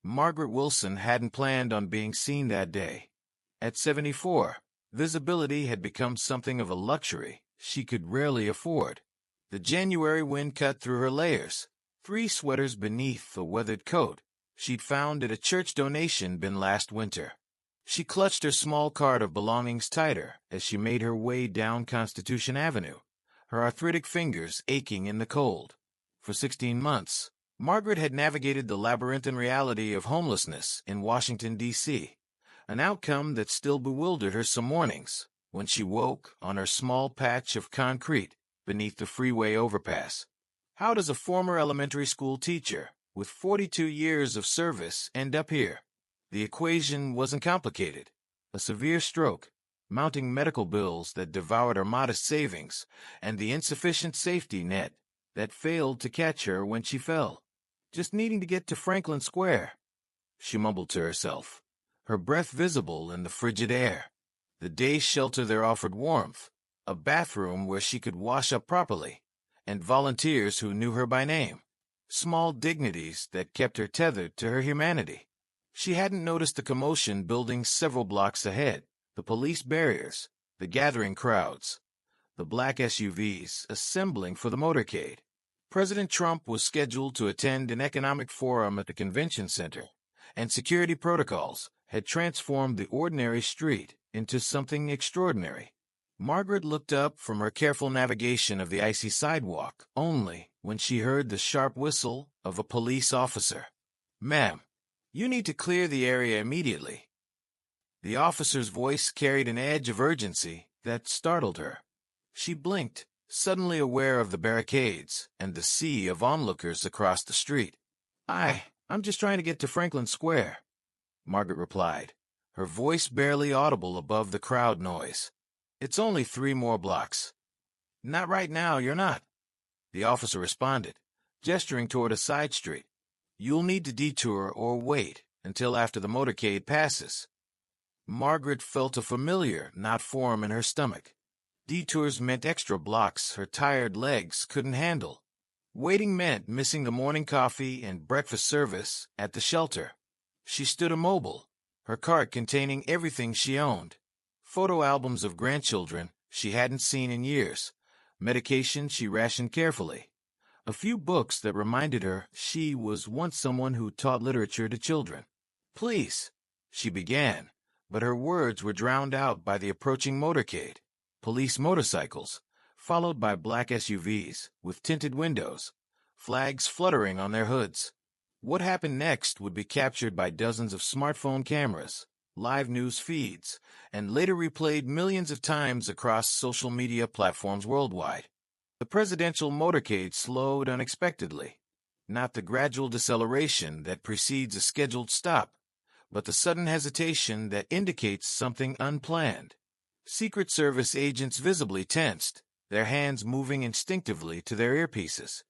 Margaret Wilson hadn't planned on being seen that day. At 74, visibility had become something of a luxury she could rarely afford. The January wind cut through her layers, 3 sweaters beneath a weathered coat she'd found at a church donation bin last winter. She clutched her small cart of belongings tighter as she made her way down Constitution Avenue, her arthritic fingers aching in the cold. For 16 months, Margaret had navigated the labyrinthine reality of homelessness in Washington, D.C., an outcome that still bewildered her some mornings when she woke on her small patch of concrete beneath the freeway overpass. How does a former elementary school teacher with 42 years of service end up here? The equation wasn't complicated. A severe stroke, mounting medical bills that devoured her modest savings, and the insufficient safety net that failed to catch her when she fell. Just needing to get to Franklin Square, she mumbled to herself, her breath visible in the frigid air. The day shelter there offered warmth, a bathroom where she could wash up properly, and volunteers who knew her by name. Small dignities that kept her tethered to her humanity. She hadn't noticed the commotion building several blocks ahead, the police barriers, the gathering crowds, the black SUVs assembling for the motorcade. President Trump was scheduled to attend an economic forum at the convention center, and security protocols had transformed the ordinary street into something extraordinary. Margaret looked up from her careful navigation of the icy sidewalk only when she heard the sharp whistle of a police officer. "Ma'am, you need to clear the area immediately." The officer's voice carried an edge of urgency that startled her. She blinked, suddenly aware of the barricades and the sea of onlookers across the street. I'm just trying to get to Franklin Square," Margaret replied, her voice barely audible above the crowd noise. "It's only 3 more blocks." "Not right now, you're not," the officer responded, gesturing toward a side street. "You'll need to detour or wait until after the motorcade passes." Margaret felt a familiar knot form in her stomach. Detours meant extra blocks her tired legs couldn't handle. Waiting meant missing the morning coffee and breakfast service at the shelter. She stood immobile, her cart containing everything she owned. Photo albums of grandchildren she hadn't seen in years, medication she rationed carefully, a few books that reminded her she was once someone who taught literature to children. "Please," she began, but her words were drowned out by the approaching motorcade. Police motorcycles, followed by black SUVs with tinted windows, flags fluttering on their hoods. What happened next would be captured by dozens of smartphone cameras, live news feeds, and later replayed millions of times across social media platforms worldwide. The presidential motorcade slowed unexpectedly, not the gradual deceleration that precedes a scheduled stop, but the sudden hesitation that indicates something unplanned. Secret Service agents visibly tensed, their hands moving instinctively to their earpieces.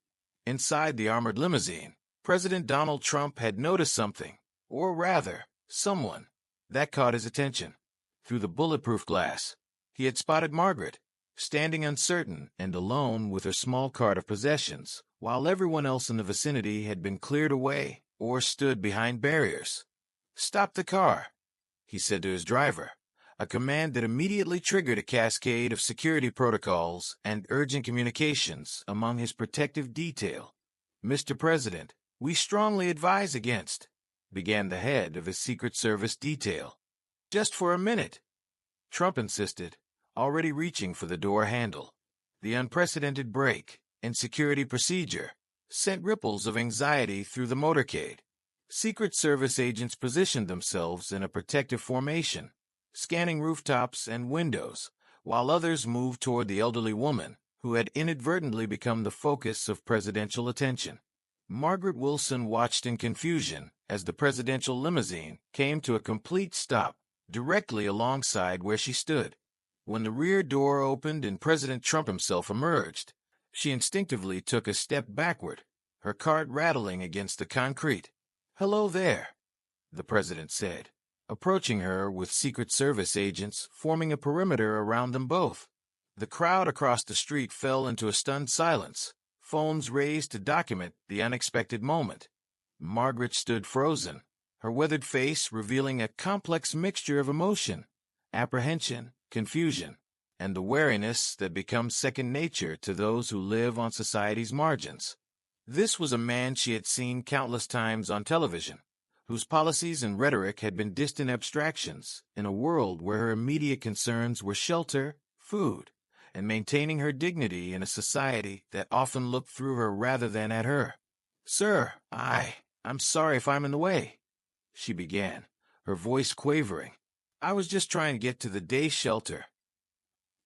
Inside the armored limousine, President Donald Trump had noticed something, or rather, someone, that caught his attention. Through the bulletproof glass, he had spotted Margaret, standing uncertain and alone with her small cart of possessions, while everyone else in the vicinity had been cleared away or stood behind barriers. "Stop the car," he said to his driver, a command that immediately triggered a cascade of security protocols and urgent communications among his protective detail. "Mr. President, we strongly advise against," began the head of his Secret Service detail. "Just for a minute," Trump insisted, already reaching for the door handle. The unprecedented break in security procedure sent ripples of anxiety through the motorcade. Secret Service agents positioned themselves in a protective formation, scanning rooftops and windows, while others moved toward the elderly woman who had inadvertently become the focus of presidential attention. Margaret Wilson watched in confusion as the presidential limousine came to a complete stop directly alongside where she stood. When the rear door opened and President Trump himself emerged, she instinctively took a step backward, her cart rattling against the concrete. "Hello there," the president said, approaching her with Secret Service agents forming a perimeter around them both. The crowd across the street fell into a stunned silence, phones raised to document the unexpected moment. Margaret stood frozen, her weathered face revealing a complex mixture of emotion, apprehension, confusion, and the wariness that becomes second nature to those who live on society's margins. This was a man she had seen countless times on television, whose policies and rhetoric had been distant abstractions in a world where her immediate concerns were shelter, food, and maintaining her dignity in a society that often looked through her rather than at her. "Sir, I'm sorry if I'm in the way," she began, her voice quavering. "I was just trying to get to the day shelter."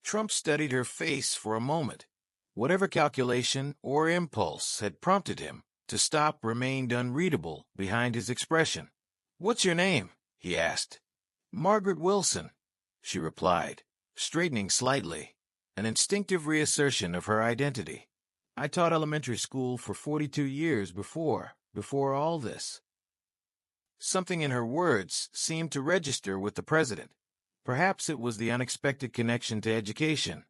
Trump studied her face for a moment. Whatever calculation or impulse had prompted him to stop remained unreadable behind his expression. "What's your name?" he asked. "Margaret Wilson," she replied, straightening slightly, an instinctive reassertion of her identity. "I taught elementary school for 42 years before all this." Something in her words seemed to register with the president. Perhaps it was the unexpected connection to education,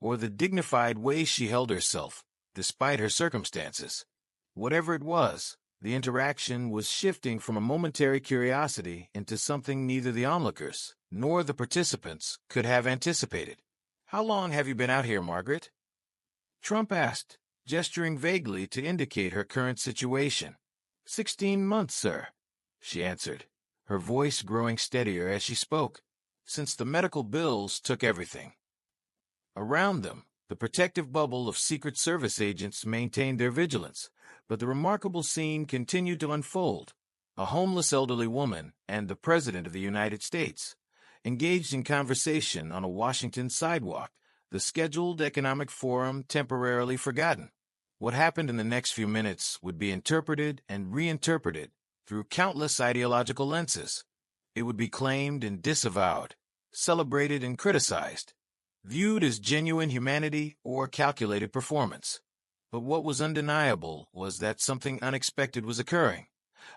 or the dignified way she held herself, despite her circumstances. Whatever it was, the interaction was shifting from a momentary curiosity into something neither the onlookers nor the participants could have anticipated. "How long have you been out here, Margaret?" Trump asked, gesturing vaguely to indicate her current situation. 16 months, sir," she answered, her voice growing steadier as she spoke, "since the medical bills took everything." Around them, the protective bubble of Secret Service agents maintained their vigilance, but the remarkable scene continued to unfold. A homeless elderly woman and the President of the United States, engaged in conversation on a Washington sidewalk, the scheduled economic forum temporarily forgotten. What happened in the next few minutes would be interpreted and reinterpreted through countless ideological lenses. It would be claimed and disavowed, celebrated and criticized, viewed as genuine humanity or calculated performance. But what was undeniable was that something unexpected was occurring,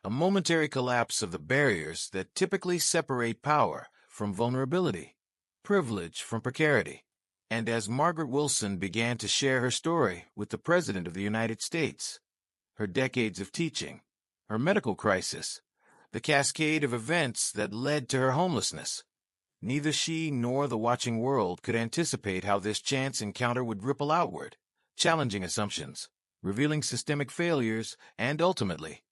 a momentary collapse of the barriers that typically separate power from vulnerability, privilege from precarity. And as Margaret Wilson began to share her story with the President of the United States, her decades of teaching, her medical crisis, the cascade of events that led to her homelessness, neither she nor the watching world could anticipate how this chance encounter would ripple outward, challenging assumptions, revealing systemic failures, and ultimately,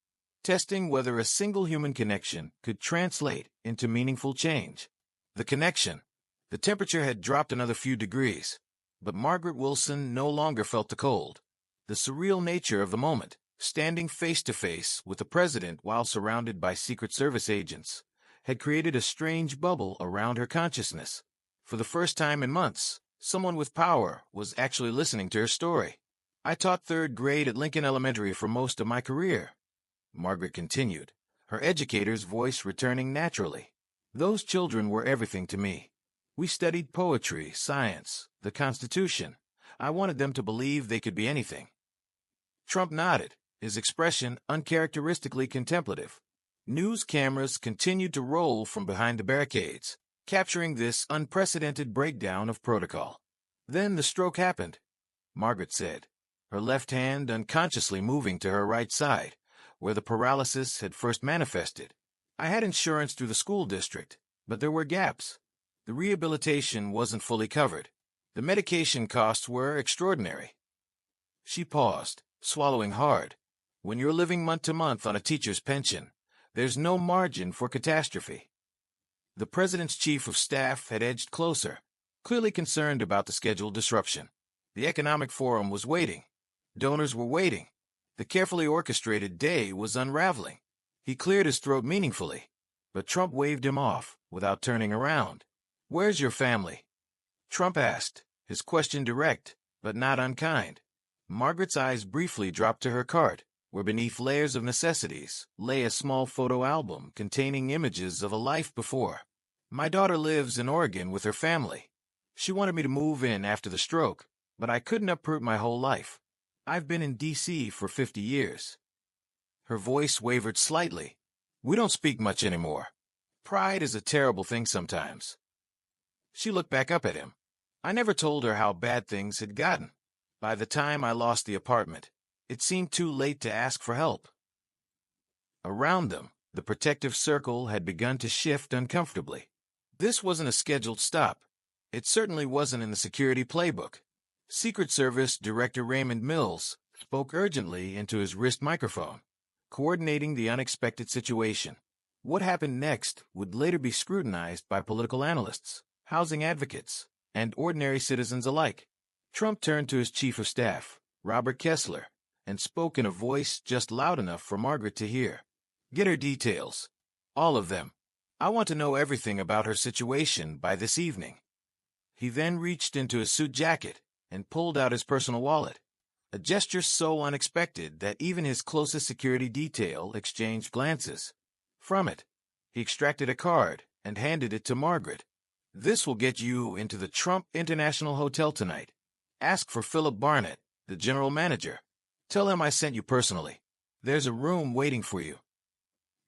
testing whether a single human connection could translate into meaningful change. The connection. The temperature had dropped another few degrees, but Margaret Wilson no longer felt the cold. The surreal nature of the moment, standing face to face with the president while surrounded by Secret Service agents, had created a strange bubble around her consciousness. For the first time in months, someone with power was actually listening to her story. "I taught third grade at Lincoln Elementary for most of my career," Margaret continued, her educator's voice returning naturally. "Those children were everything to me. We studied poetry, science, the Constitution. I wanted them to believe they could be anything." Trump nodded, his expression uncharacteristically contemplative. News cameras continued to roll from behind the barricades, capturing this unprecedented breakdown of protocol. "Then the stroke happened," Margaret said, her left hand unconsciously moving to her right side, where the paralysis had first manifested. "I had insurance through the school district, but there were gaps. The rehabilitation wasn't fully covered. The medication costs were extraordinary." She paused, swallowing hard. When you're living month to month on a teacher's pension, there's no margin for catastrophe. The president's chief of staff had edged closer, clearly concerned about the scheduled disruption. The economic forum was waiting. Donors were waiting. The carefully orchestrated day was unraveling. He cleared his throat meaningfully, but Trump waved him off without turning around. "Where's your family?" Trump asked, his question direct, but not unkind. Margaret's eyes briefly dropped to her cart, where beneath layers of necessities lay a small photo album containing images of a life before. "My daughter lives in Oregon with her family. She wanted me to move in after the stroke, but I couldn't uproot my whole life. I've been in D.C. for 50 years. Her voice wavered slightly. "We don't speak much anymore. Pride is a terrible thing sometimes." She looked back up at him. "I never told her how bad things had gotten. By the time I lost the apartment, it seemed too late to ask for help." Around them, The protective circle had begun to shift uncomfortably. This wasn't a scheduled stop. It certainly wasn't in the security playbook. Secret Service Director Raymond Mills spoke urgently into his wrist microphone, coordinating the unexpected situation. What happened next would later be scrutinized by political analysts, housing advocates, and ordinary citizens alike. Trump turned to his chief of staff, Robert Kessler, and spoke in a voice just loud enough for Margaret to hear. "Get her details. All of them. I want to know everything about her situation by this evening." He then reached into his suit jacket and pulled out his personal wallet, a gesture so unexpected that even his closest security detail exchanged glances. From it, he extracted a card and handed it to Margaret. "This will get you into the Trump International Hotel tonight. Ask for Philip Barnett, the general manager. Tell him I sent you personally. There's a room waiting for you."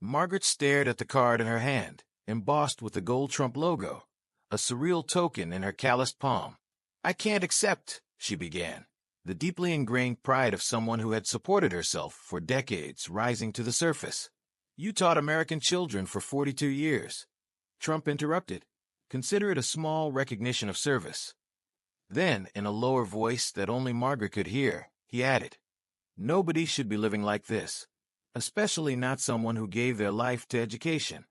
Margaret stared at the card in her hand, embossed with the gold Trump logo, a surreal token in her calloused palm. "I can't accept," she began, the deeply ingrained pride of someone who had supported herself for decades rising to the surface. "You taught American children for 42 years. Trump interrupted. "Consider it a small recognition of service." Then, in a lower voice that only Margaret could hear, he added, "Nobody should be living like this, especially not someone who gave their life to education."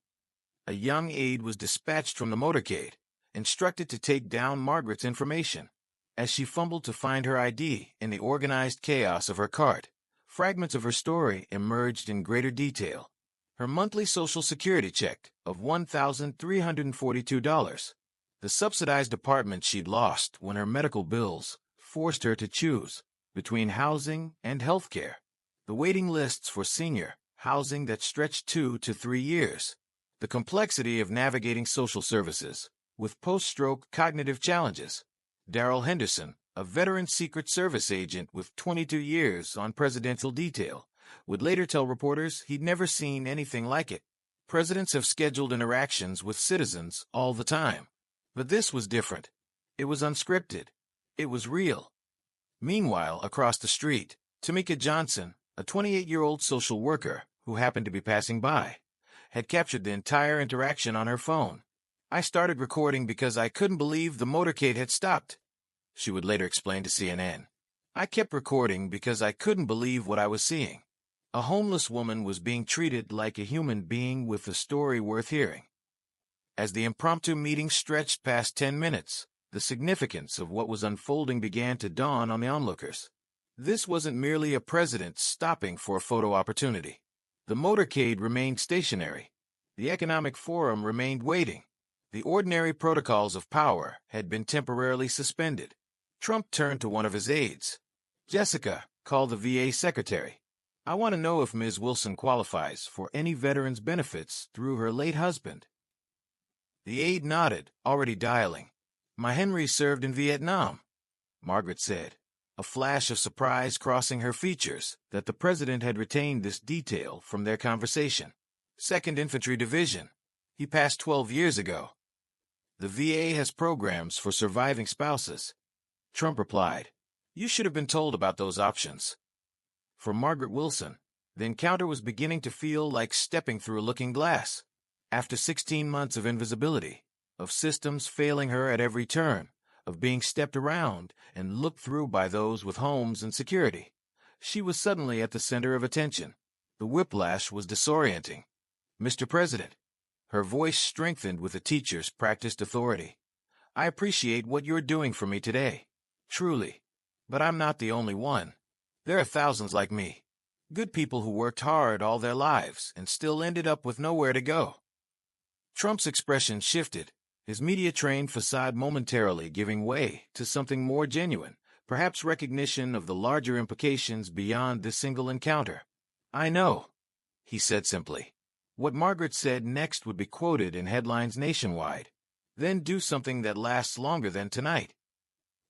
A young aide was dispatched from the motorcade, instructed to take down Margaret's information. As she fumbled to find her ID in the organized chaos of her cart, fragments of her story emerged in greater detail. Her monthly Social Security check of $1,342, the subsidized apartment she'd lost when her medical bills forced her to choose between housing and health care, the waiting lists for senior housing that stretched 2 to 3 years, the complexity of navigating social services with post-stroke cognitive challenges. Darrell Henderson, a veteran Secret Service agent with 22 years on presidential detail, would later tell reporters he'd never seen anything like it. Presidents have scheduled interactions with citizens all the time, but this was different. It was unscripted. It was real. Meanwhile, across the street, Tamika Johnson, a 28-year-old social worker who happened to be passing by, had captured the entire interaction on her phone. "I started recording because I couldn't believe the motorcade had stopped," she would later explain to CNN. "I kept recording because I couldn't believe what I was seeing. A homeless woman was being treated like a human being with a story worth hearing." As the impromptu meeting stretched past 10 minutes, the significance of what was unfolding began to dawn on the onlookers. This wasn't merely a president stopping for a photo opportunity. The motorcade remained stationary. The economic forum remained waiting. The ordinary protocols of power had been temporarily suspended. Trump turned to one of his aides. "Jessica, call the VA secretary. I want to know if Ms. Wilson qualifies for any veterans' benefits through her late husband." The aide nodded, already dialing. "My Henry served in Vietnam," Margaret said, a flash of surprise crossing her features that the president had retained this detail from their conversation. "2nd Infantry Division. He passed 12 years ago." "The VA has programs for surviving spouses," Trump replied. "You should have been told about those options." For Margaret Wilson, the encounter was beginning to feel like stepping through a looking glass. After 16 months of invisibility, of systems failing her at every turn, of being stepped around and looked through by those with homes and security, she was suddenly at the center of attention. The whiplash was disorienting. "Mr. President," her voice strengthened with a teacher's practiced authority, "I appreciate what you're doing for me today. Truly. But I'm not the only one. There are thousands like me. Good people who worked hard all their lives and still ended up with nowhere to go." Trump's expression shifted, his media-trained facade momentarily giving way to something more genuine, perhaps recognition of the larger implications beyond this single encounter. "I know," he said simply. What Margaret said next would be quoted in headlines nationwide. Then do something that lasts longer than tonight.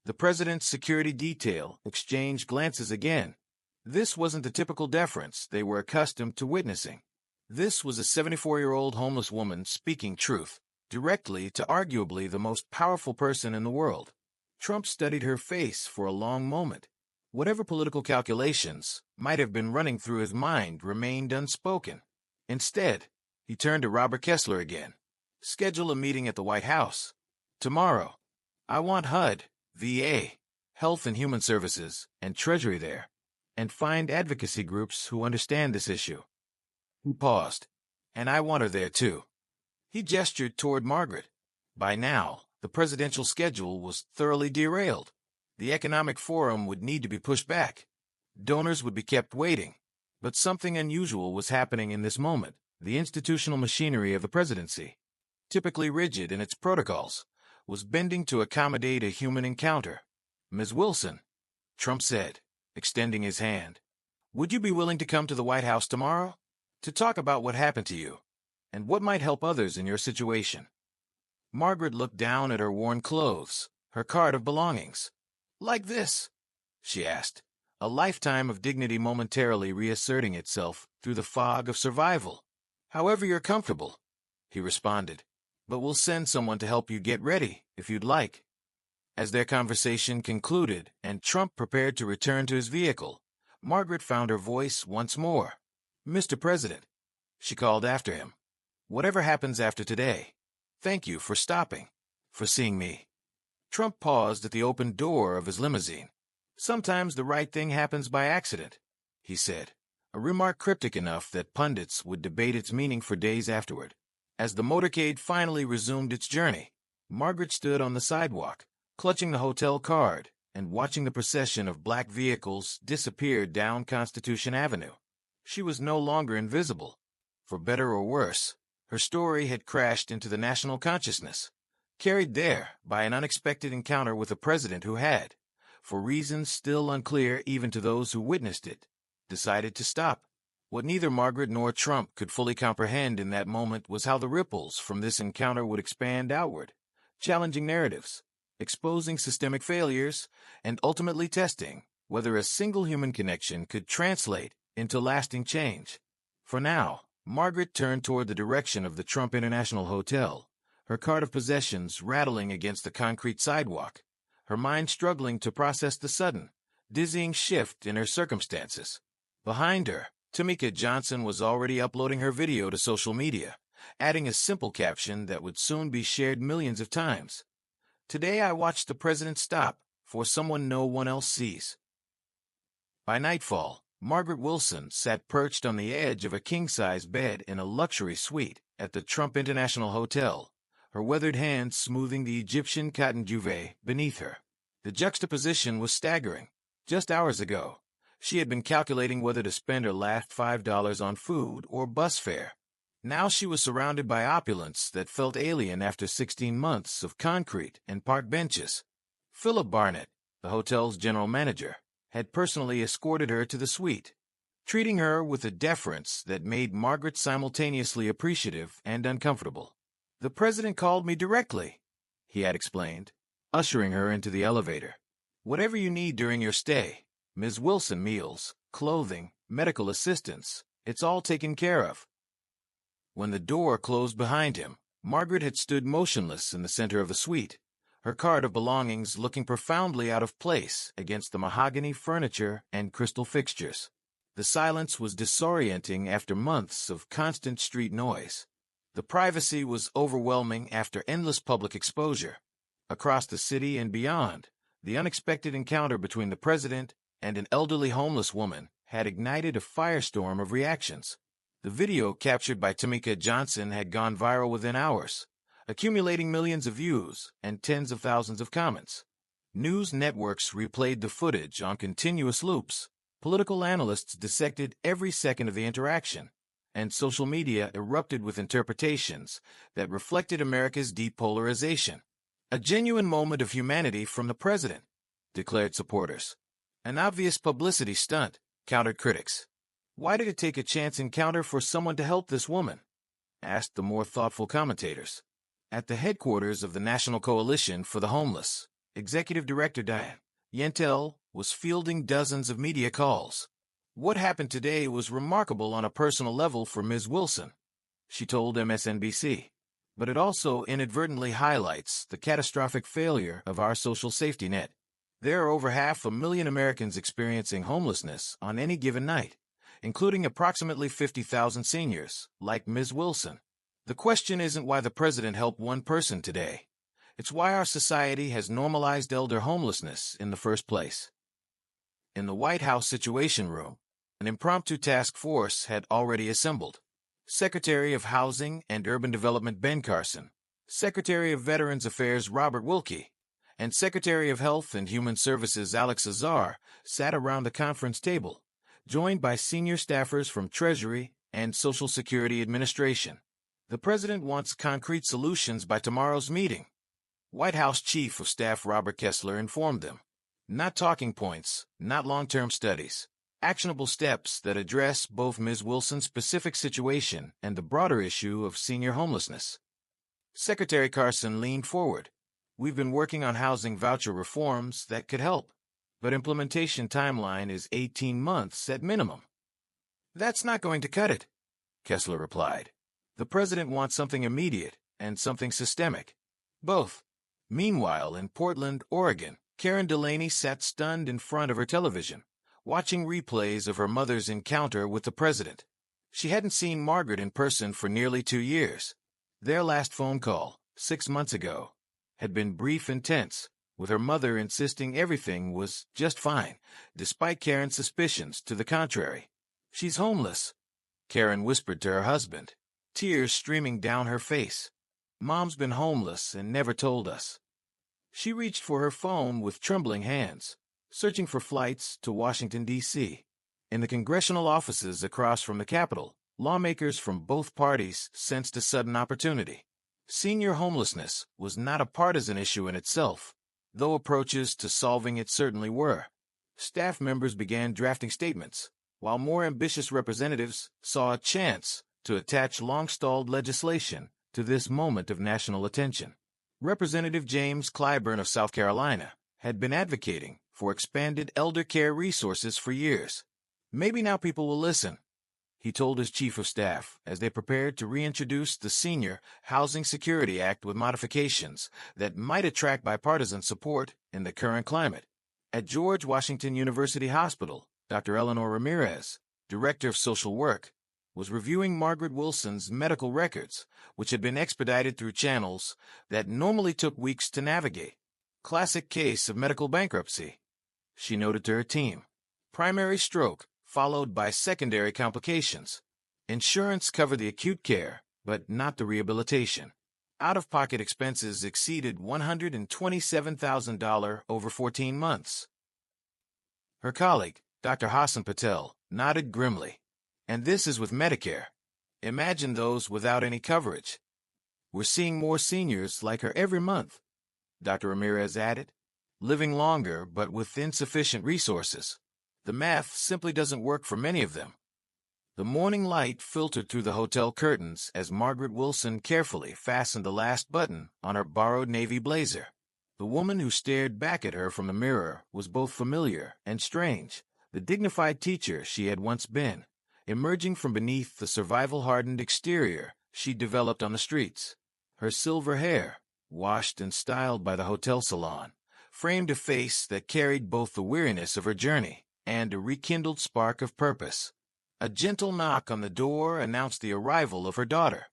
The president's security detail exchanged glances again. This wasn't the typical deference they were accustomed to witnessing. This was a 74-year-old homeless woman speaking truth, directly to arguably the most powerful person in the world. Trump studied her face for a long moment. Whatever political calculations might have been running through his mind remained unspoken. Instead, he turned to Robert Kessler again. Schedule a meeting at the White House. Tomorrow. I want HUD, VA, Health and Human Services, and Treasury there. And find advocacy groups who understand this issue. He paused. And I want her there too. He gestured toward Margaret. By now, the presidential schedule was thoroughly derailed. The economic forum would need to be pushed back. Donors would be kept waiting. But something unusual was happening in this moment. The institutional machinery of the presidency, typically rigid in its protocols, was bending to accommodate a human encounter. Ms. Wilson, Trump said, extending his hand, would you be willing to come to the White House tomorrow to talk about what happened to you and what might help others in your situation? Margaret looked down at her worn clothes, her card of belongings. Like this? She asked, a lifetime of dignity momentarily reasserting itself through the fog of survival. However you're comfortable, he responded, but we'll send someone to help you get ready, if you'd like. As their conversation concluded and Trump prepared to return to his vehicle, Margaret found her voice once more. Mr. President, she called after him, whatever happens after today, thank you for stopping, for seeing me. Trump paused at the open door of his limousine. Sometimes the right thing happens by accident, he said, a remark cryptic enough that pundits would debate its meaning for days afterward. As the motorcade finally resumed its journey, Margaret stood on the sidewalk, clutching the hotel card and watching the procession of black vehicles disappear down Constitution Avenue. She was no longer invisible. For better or worse, her story had crashed into the national consciousness, carried there by an unexpected encounter with a president who had, for reasons still unclear even to those who witnessed it, decided to stop. What neither Margaret nor Trump could fully comprehend in that moment was how the ripples from this encounter would expand outward, challenging narratives, exposing systemic failures, and ultimately testing whether a single human connection could translate into lasting change. For now, Margaret turned toward the direction of the Trump International Hotel, her cart of possessions rattling against the concrete sidewalk, her mind struggling to process the sudden, dizzying shift in her circumstances. Behind her, Tamika Johnson was already uploading her video to social media, adding a simple caption that would soon be shared millions of times. Today I watched the president stop for someone no one else sees. By nightfall, Margaret Wilson sat perched on the edge of a king-size bed in a luxury suite at the Trump International Hotel, her weathered hands smoothing the Egyptian cotton duvet beneath her. The juxtaposition was staggering. Just hours ago, she had been calculating whether to spend her last $5 on food or bus fare. Now she was surrounded by opulence that felt alien after 16 months of concrete and park benches. Philip Barnett, the hotel's general manager, had personally escorted her to the suite, treating her with a deference that made Margaret simultaneously appreciative and uncomfortable. The president called me directly, he had explained, ushering her into the elevator. Whatever you need during your stay, Ms. Wilson, meals, clothing, medical assistance, it's all taken care of. When the door closed behind him, Margaret had stood motionless in the center of the suite, her cart of belongings looking profoundly out of place against the mahogany furniture and crystal fixtures. The silence was disorienting after months of constant street noise. The privacy was overwhelming after endless public exposure. Across the city and beyond, the unexpected encounter between the president and an elderly homeless woman had ignited a firestorm of reactions. The video captured by Tamika Johnson had gone viral within hours, accumulating millions of views and tens of thousands of comments. News networks replayed the footage on continuous loops, political analysts dissected every second of the interaction, and social media erupted with interpretations that reflected America's deep polarization. A genuine moment of humanity from the president, declared supporters. An obvious publicity stunt, countered critics. Why did it take a chance encounter for someone to help this woman? Asked the more thoughtful commentators. At the headquarters of the National Coalition for the Homeless, Executive Director Diane Yentel was fielding dozens of media calls. What happened today was remarkable on a personal level for Ms. Wilson, she told MSNBC, but it also inadvertently highlights the catastrophic failure of our social safety net. There are over 500,000 Americans experiencing homelessness on any given night, including approximately 50,000 seniors, like Ms. Wilson. The question isn't why the president helped one person today. It's why our society has normalized elder homelessness in the first place. In the White House Situation Room, an impromptu task force had already assembled. Secretary of Housing and Urban Development Ben Carson, Secretary of Veterans Affairs Robert Wilkie, and Secretary of Health and Human Services Alex Azar sat around the conference table, joined by senior staffers from Treasury and Social Security Administration. The president wants concrete solutions by tomorrow's meeting, White House Chief of Staff Robert Kessler informed them. Not talking points, not long-term studies. Actionable steps that address both Ms. Wilson's specific situation and the broader issue of senior homelessness. Secretary Carson leaned forward. We've been working on housing voucher reforms that could help, but implementation timeline is 18 months at minimum. That's not going to cut it, Kessler replied. The president wants something immediate and something systemic. Both. Meanwhile, in Portland, Oregon, Karen Delaney sat stunned in front of her television, watching replays of her mother's encounter with the president. She hadn't seen Margaret in person for nearly 2 years. Their last phone call, 6 months ago, had been brief and tense, with her mother insisting everything was just fine, despite Karen's suspicions to the contrary. She's homeless, Karen whispered to her husband, tears streaming down her face. Mom's been homeless and never told us. She reached for her phone with trembling hands, searching for flights to Washington, D.C. In the congressional offices across from the Capitol, lawmakers from both parties sensed a sudden opportunity. Senior homelessness was not a partisan issue in itself, though approaches to solving it certainly were. Staff members began drafting statements, while more ambitious representatives saw a chance to attach long-stalled legislation to this moment of national attention. Representative James Clyburn of South Carolina had been advocating for expanded elder care resources for years. Maybe now people will listen, he told his chief of staff as they prepared to reintroduce the Senior Housing Security Act with modifications that might attract bipartisan support in the current climate. At George Washington University Hospital, Dr. Eleanor Ramirez, Director of Social Work, was reviewing Margaret Wilson's medical records, which had been expedited through channels that normally took weeks to navigate. Classic case of medical bankruptcy, she noted to her team. Primary stroke, followed by secondary complications. Insurance covered the acute care, but not the rehabilitation. Out-of-pocket expenses exceeded $127,000 over 14 months. Her colleague, Dr. Hassan Patel, nodded grimly. And this is with Medicare. Imagine those without any coverage. We're seeing more seniors like her every month, Dr. Ramirez added, living longer but with insufficient resources. The math simply doesn't work for many of them. The morning light filtered through the hotel curtains as Margaret Wilson carefully fastened the last button on her borrowed navy blazer. The woman who stared back at her from the mirror was both familiar and strange, the dignified teacher she had once been, emerging from beneath the survival-hardened exterior she developed on the streets. Her silver hair, washed and styled by the hotel salon, framed a face that carried both the weariness of her journey and a rekindled spark of purpose. A gentle knock on the door announced the arrival of her daughter.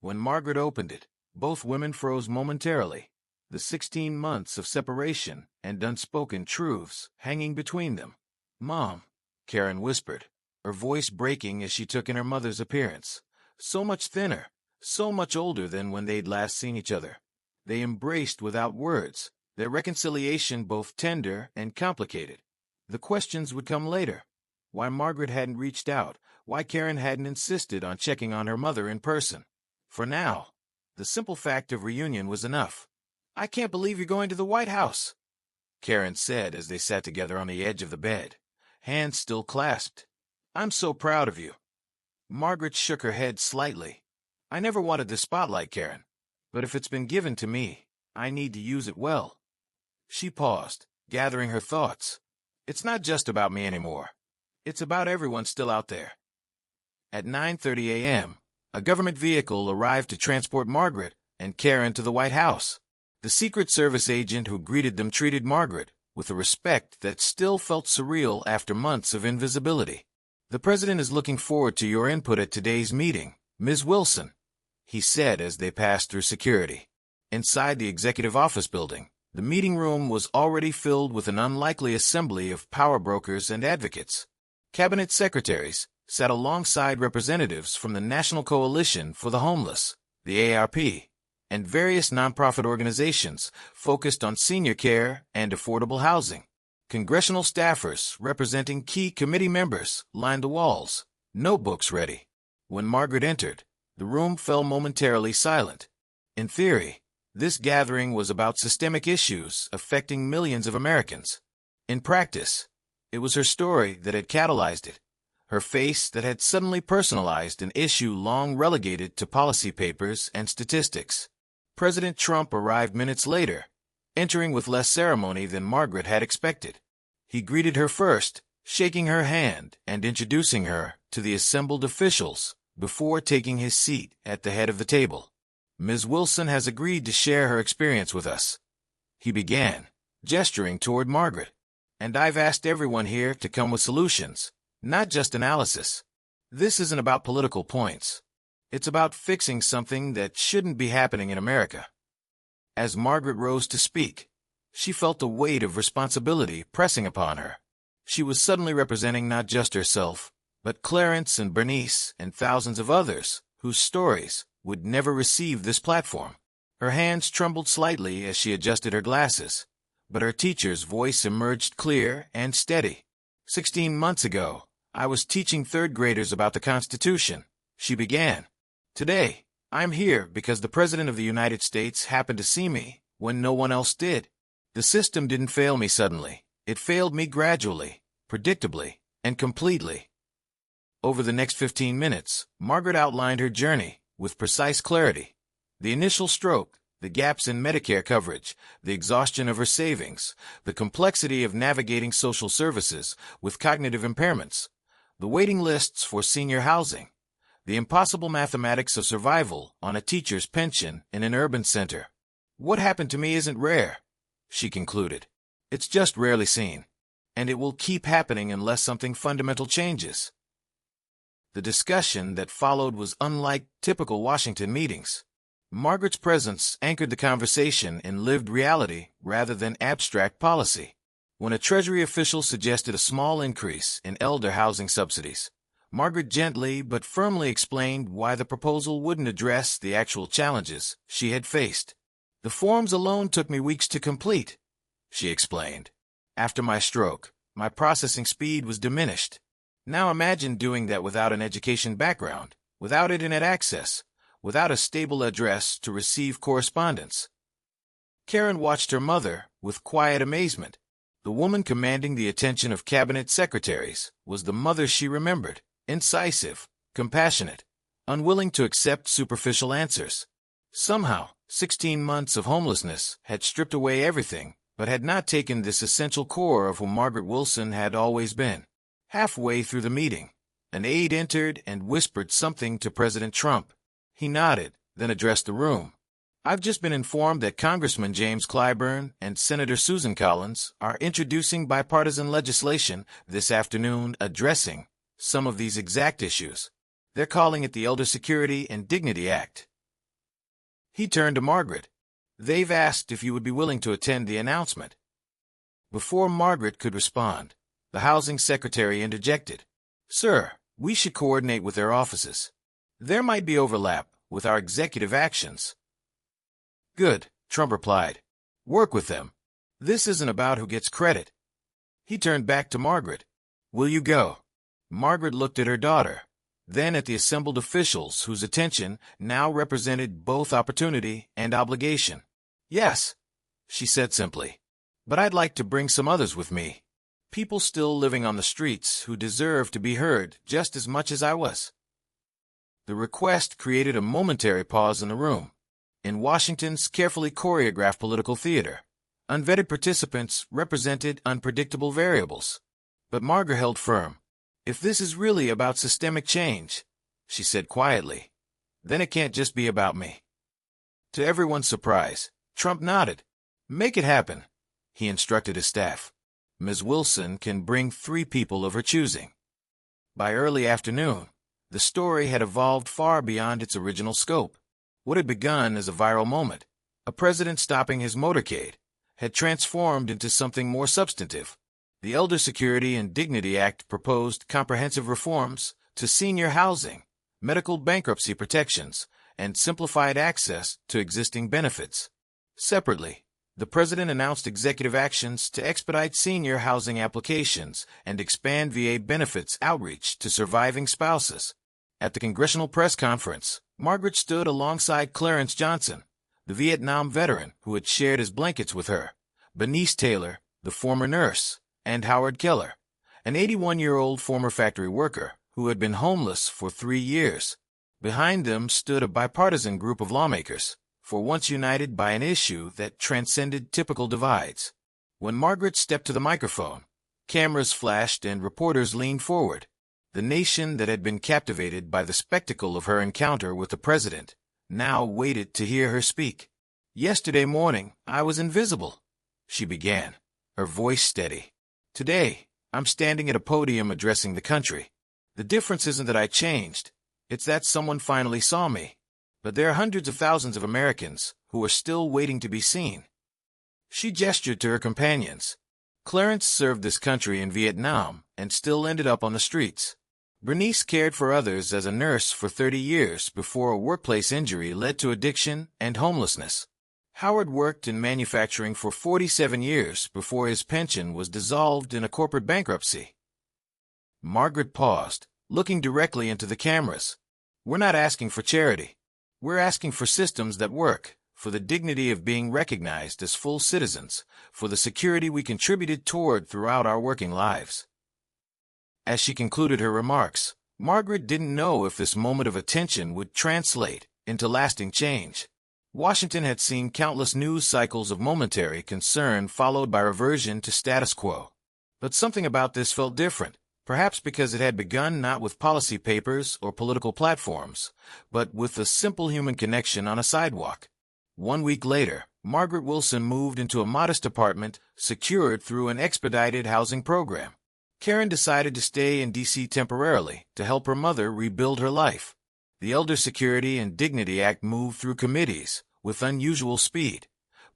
When Margaret opened it, both women froze momentarily, the 16 months of separation and unspoken truths hanging between them. "Mom," Karen whispered, her voice breaking as she took in her mother's appearance. So much thinner, so much older than when they'd last seen each other. They embraced without words, their reconciliation both tender and complicated. The questions would come later. Why Margaret hadn't reached out, why Karen hadn't insisted on checking on her mother in person. For now, the simple fact of reunion was enough. "I can't believe you're going to the White House," Karen said as they sat together on the edge of the bed, hands still clasped. "I'm so proud of you." Margaret shook her head slightly. "I never wanted the spotlight, Karen, but if it's been given to me, I need to use it well." She paused, gathering her thoughts. "It's not just about me anymore. It's about everyone still out there." At 9:30 a.m., a government vehicle arrived to transport Margaret and Karen to the White House. The Secret Service agent who greeted them treated Margaret with a respect that still felt surreal after months of invisibility. "The President is looking forward to your input at today's meeting, Ms. Wilson," he said as they passed through security. Inside the executive office building, the meeting room was already filled with an unlikely assembly of power brokers and advocates. Cabinet secretaries sat alongside representatives from the National Coalition for the Homeless, the ARP, and various nonprofit organizations focused on senior care and affordable housing. Congressional staffers representing key committee members lined the walls, notebooks ready. When Margaret entered, the room fell momentarily silent. In theory, this gathering was about systemic issues affecting millions of Americans. In practice, it was her story that had catalyzed it, her face that had suddenly personalized an issue long relegated to policy papers and statistics. President Trump arrived minutes later, entering with less ceremony than Margaret had expected. He greeted her first, shaking her hand and introducing her to the assembled officials before taking his seat at the head of the table. "Ms. Wilson has agreed to share her experience with us," he began, gesturing toward Margaret. "And I've asked everyone here to come with solutions, not just analysis. This isn't about political points. It's about fixing something that shouldn't be happening in America." As Margaret rose to speak, she felt the weight of responsibility pressing upon her. She was suddenly representing not just herself, but Clarence and Bernice and thousands of others whose stories would never receive this platform. Her hands trembled slightly as she adjusted her glasses, but her teacher's voice emerged clear and steady. 16 months ago, I was teaching third graders about the Constitution," she began. "Today, I'm here because the President of the United States happened to see me when no one else did. The system didn't fail me suddenly. It failed me gradually, predictably, and completely." Over the next 15 minutes, Margaret outlined her journey with precise clarity. The initial stroke, the gaps in Medicare coverage, the exhaustion of her savings, the complexity of navigating social services with cognitive impairments, the waiting lists for senior housing, the impossible mathematics of survival on a teacher's pension in an urban center. "What happened to me isn't rare," she concluded. "It's just rarely seen, and it will keep happening unless something fundamental changes." The discussion that followed was unlike typical Washington meetings. Margaret's presence anchored the conversation in lived reality rather than abstract policy. When a Treasury official suggested a small increase in elder housing subsidies, Margaret gently but firmly explained why the proposal wouldn't address the actual challenges she had faced. "The forms alone took me weeks to complete," she explained. "After my stroke, my processing speed was diminished. Now imagine doing that without an education background, without internet access, without a stable address to receive correspondence." Karen watched her mother with quiet amazement. The woman commanding the attention of cabinet secretaries was the mother she remembered, incisive, compassionate, unwilling to accept superficial answers. Somehow, 16 months of homelessness had stripped away everything, but had not taken this essential core of who Margaret Wilson had always been. Halfway through the meeting, an aide entered and whispered something to President Trump. He nodded, then addressed the room. "I've just been informed that Congressman James Clyburn and Senator Susan Collins are introducing bipartisan legislation this afternoon addressing some of these exact issues. They're calling it the Elder Security and Dignity Act." He turned to Margaret. "They've asked if you would be willing to attend the announcement." Before Margaret could respond, the housing secretary interjected. "Sir, we should coordinate with their offices. There might be overlap with our executive actions." "Good," Trump replied. "Work with them. This isn't about who gets credit." He turned back to Margaret. "Will you go?" Margaret looked at her daughter, then at the assembled officials whose attention now represented both opportunity and obligation. "Yes," she said simply. "But I'd like to bring some others with me. People still living on the streets who deserve to be heard just as much as I was." The request created a momentary pause in the room. In Washington's carefully choreographed political theater, unvetted participants represented unpredictable variables. But Margaret held firm. "If this is really about systemic change," she said quietly, "then it can't just be about me." To everyone's surprise, Trump nodded. "Make it happen," he instructed his staff. "Ms. Wilson can bring 3 people of her choosing." By early afternoon, the story had evolved far beyond its original scope. What had begun as a viral moment, a president stopping his motorcade, had transformed into something more substantive. The Elder Security and Dignity Act proposed comprehensive reforms to senior housing, medical bankruptcy protections, and simplified access to existing benefits. Separately, the president announced executive actions to expedite senior housing applications and expand VA benefits outreach to surviving spouses. At the congressional press conference, Margaret stood alongside Clarence Johnson, the Vietnam veteran who had shared his blankets with her, Bernice Taylor, the former nurse, and Howard Keller, an 81-year-old former factory worker who had been homeless for 3 years. Behind them stood a bipartisan group of lawmakers, for once united by an issue that transcended typical divides. When Margaret stepped to the microphone, cameras flashed and reporters leaned forward. The nation that had been captivated by the spectacle of her encounter with the president now waited to hear her speak. "Yesterday morning, I was invisible," she began, her voice steady. "Today, I'm standing at a podium addressing the country. The difference isn't that I changed, it's that someone finally saw me. But there are hundreds of thousands of Americans who are still waiting to be seen." She gestured to her companions. Clarence served this country in Vietnam and still ended up on the streets. Bernice cared for others as a nurse for 30 years before a workplace injury led to addiction and homelessness. Howard worked in manufacturing for 47 years before his pension was dissolved in a corporate bankruptcy. Margaret paused, looking directly into the cameras. "We're not asking for charity. We're asking for systems that work, for the dignity of being recognized as full citizens, for the security we contributed toward throughout our working lives." As she concluded her remarks, Margaret didn't know if this moment of attention would translate into lasting change. Washington had seen countless news cycles of momentary concern followed by reversion to status quo. But something about this felt different, perhaps because it had begun not with policy papers or political platforms, but with a simple human connection on a sidewalk. 1 week later, Margaret Wilson moved into a modest apartment secured through an expedited housing program. Karen decided to stay in D.C. temporarily to help her mother rebuild her life. The Elder Security and Dignity Act moved through committees with unusual speed,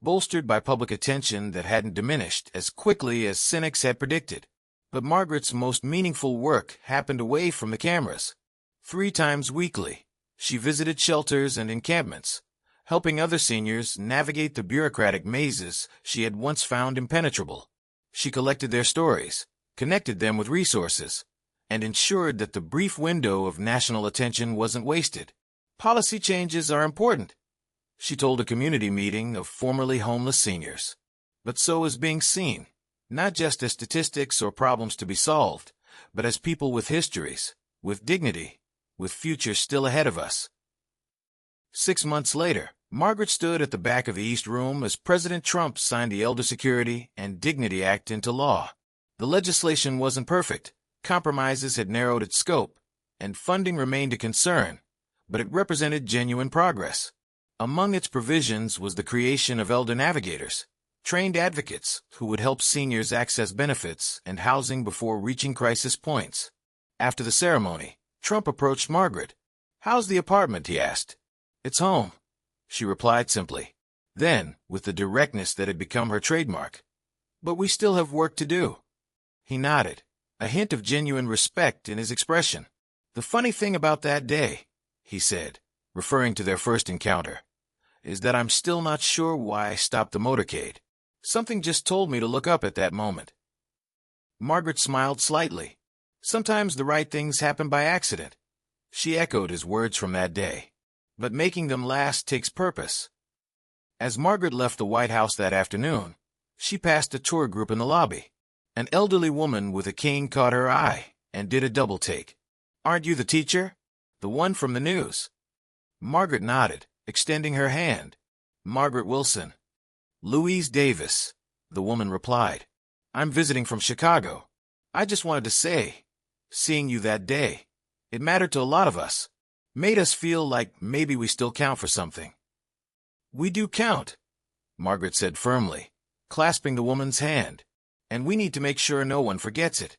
bolstered by public attention that hadn't diminished as quickly as cynics had predicted. But Margaret's most meaningful work happened away from the cameras. 3 times weekly, she visited shelters and encampments, helping other seniors navigate the bureaucratic mazes she had once found impenetrable. She collected their stories, connected them with resources, and ensured that the brief window of national attention wasn't wasted. "Policy changes are important," she told a community meeting of formerly homeless seniors. "But so is being seen, not just as statistics or problems to be solved, but as people with histories, with dignity, with futures still ahead of us." 6 months later, Margaret stood at the back of the East Room as President Trump signed the Elder Security and Dignity Act into law. The legislation wasn't perfect, compromises had narrowed its scope, and funding remained a concern, but it represented genuine progress. Among its provisions was the creation of elder navigators, trained advocates who would help seniors access benefits and housing before reaching crisis points. After the ceremony, Trump approached Margaret. "How's the apartment?" he asked. "It's home," she replied simply. Then, with the directness that had become her trademark, "But we still have work to do." He nodded, a hint of genuine respect in his expression. "The funny thing about that day," he said, referring to their first encounter, "is that I'm still not sure why I stopped the motorcade. Something just told me to look up at that moment." Margaret smiled slightly. "Sometimes the right things happen by accident." She echoed his words from that day. "But making them last takes purpose." As Margaret left the White House that afternoon, she passed a tour group in the lobby. An elderly woman with a cane caught her eye and did a double take. "Aren't you the teacher? The one from the news?" Margaret nodded, extending her hand. "Margaret Wilson." "Louise Davis," the woman replied. "I'm visiting from Chicago. I just wanted to say, seeing you that day, it mattered to a lot of us. Made us feel like maybe we still count for something." "We do count," Margaret said firmly, clasping the woman's hand. "And we need to make sure no one forgets it."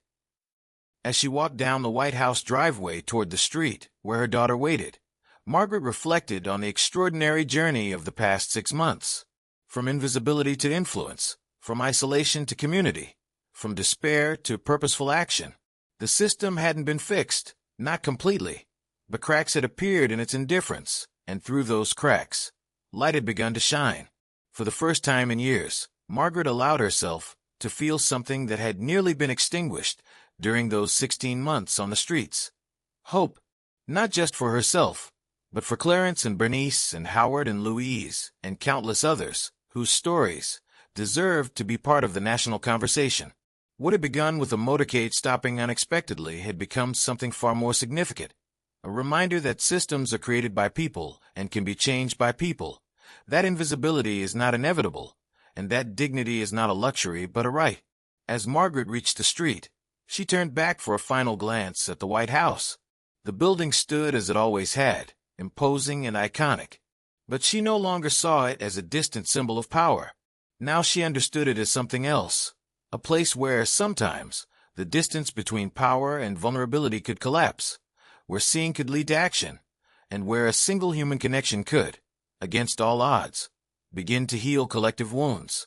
As she walked down the White House driveway toward the street where her daughter waited, Margaret reflected on the extraordinary journey of the past 6 months. From invisibility to influence, from isolation to community, from despair to purposeful action. The system hadn't been fixed, not completely, but cracks had appeared in its indifference, and through those cracks, light had begun to shine. For the first time in years, Margaret allowed herself to feel something that had nearly been extinguished during those 16 months on the streets. Hope, not just for herself, but for Clarence and Bernice and Howard and Louise and countless others whose stories deserved to be part of the national conversation. What had begun with a motorcade stopping unexpectedly had become something far more significant, a reminder that systems are created by people and can be changed by people, that invisibility is not inevitable, and that dignity is not a luxury but a right. As Margaret reached the street, she turned back for a final glance at the White House. The building stood as it always had, imposing and iconic, but she no longer saw it as a distant symbol of power. Now she understood it as something else, a place where, sometimes, the distance between power and vulnerability could collapse, where seeing could lead to action, and where a single human connection could, against all odds, begin to heal collective wounds.